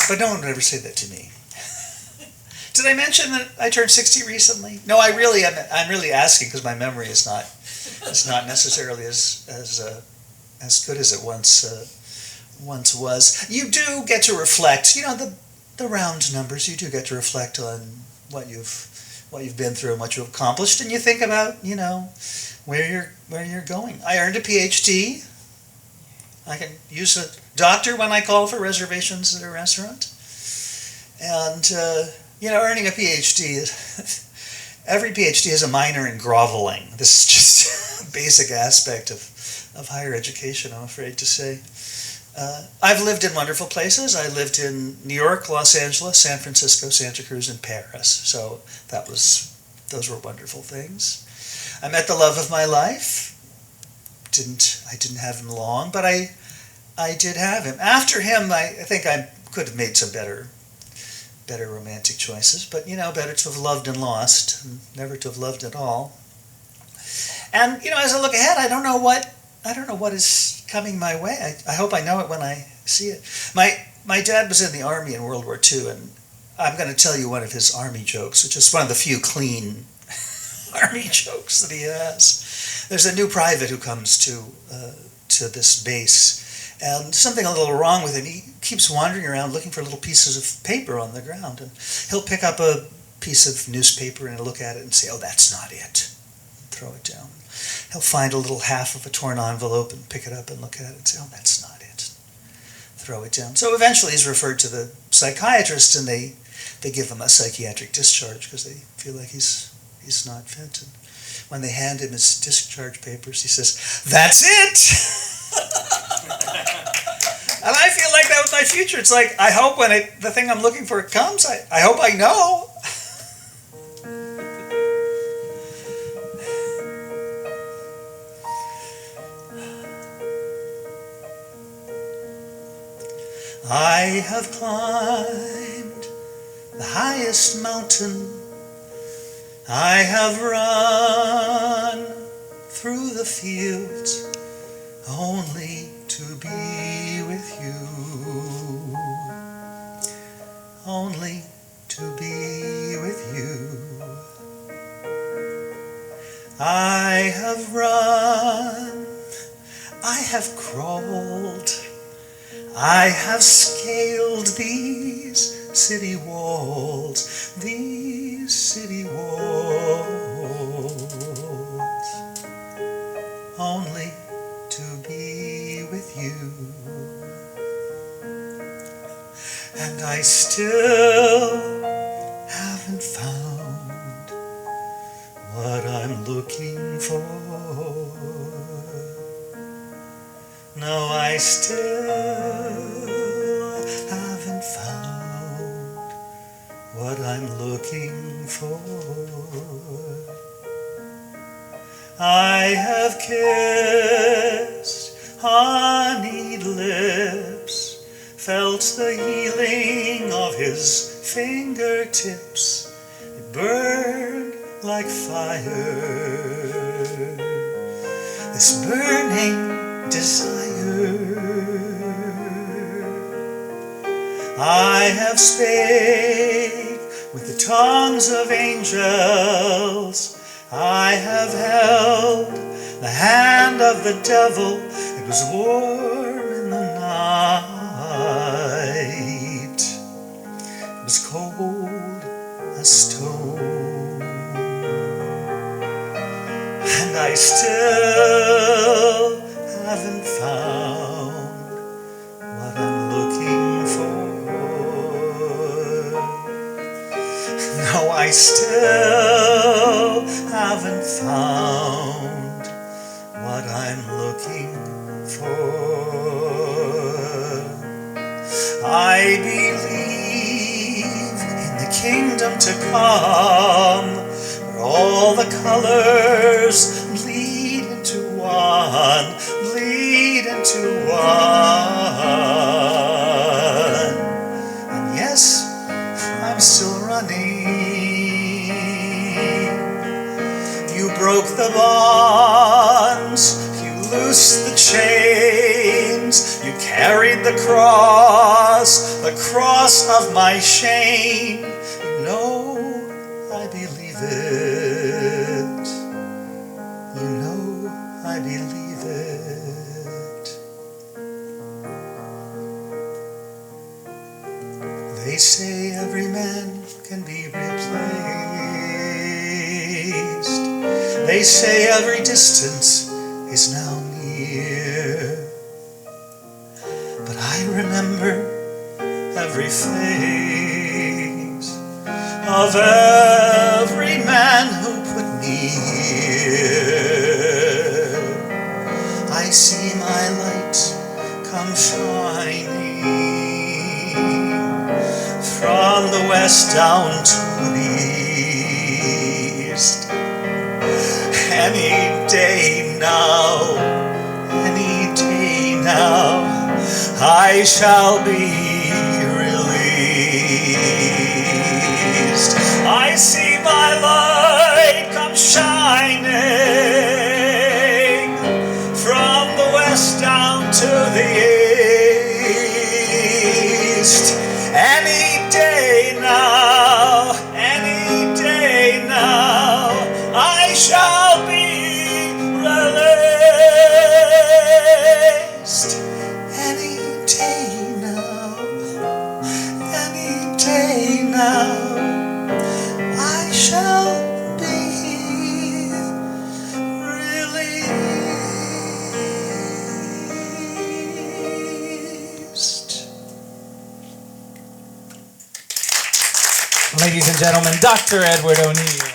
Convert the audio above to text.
But no one would ever say that to me. Did I mention that I turned 60 recently? No, I really am. I'm really asking because my memory is not necessarily as good as it once was. You do get to reflect. You know, the round numbers. You do get to reflect on what you've been through and what you've accomplished, and you think about, you know, where you're going. I earned a PhD. I can use a doctor when I call for reservations at a restaurant. And, you know, earning a PhD, every PhD has a minor in groveling. This is just a basic aspect of higher education, I'm afraid to say. I've lived in wonderful places. I lived in New York, Los Angeles, San Francisco, Santa Cruz, and Paris. So those were wonderful things. I met the love of my life. I didn't have him long, but I did have him. After him, I think I could have made some better romantic choices, but you know, better to have loved and lost, and never to have loved at all. And you know, as I look ahead, I don't know what is coming my way. I hope I know it when I see it. My dad was in the Army in World War II, and I'm going to tell you one of his Army jokes, which is one of the few clean Army jokes that he has. There's a new private who comes to this base, and something a little wrong with him. He keeps wandering around looking for little pieces of paper on the ground, and he'll pick up a piece of newspaper and look at it and say, "Oh, that's not it," and throw it down. He'll find a little half of a torn envelope and pick it up and look at it and say, "Oh, that's not it," throw it down. So eventually he's referred to the psychiatrist, and they give him a psychiatric discharge because they feel like he's not fit. And when they hand him his discharge papers, he says, "That's it!" And I feel like that with my future. It's like, I hope when the thing I'm looking for comes, I hope I know. I have climbed the highest mountain. I have run through the fields only to be with you. Only to be with you. I have run, I have crawled, I have scaled these city walls, these city walls, only to be with you. And I still haven't found what I'm looking for. No, I still haven't found what I'm looking for. I have kissed honeyed lips, felt the healing of his fingertips. It burned like fire, this burning desire. I have spake with the tongues of angels. I have held the hand of the devil. It was warm in the night. It was cold as stone. And I still haven't found what I'm looking for. No, I still haven't found what I'm looking for. I believe in the kingdom to come, where all the colors bleed into one, bleed into one. And yes, I'm still running. You broke the bonds, you loosed the chains, you carried the cross the cross of my shame. No, I believe it. You know I believe it. They say every man can be replaced. They say every distance is now near. But I remember every face of every man who put me here. I see my light come shining from the west down to the east. Any day now, I shall be released. I see my light come shining from the west down to the east. Any day now, I shall be released. Any day now, I shall be released. Ladies and gentlemen, Dr. Edward O'Neill.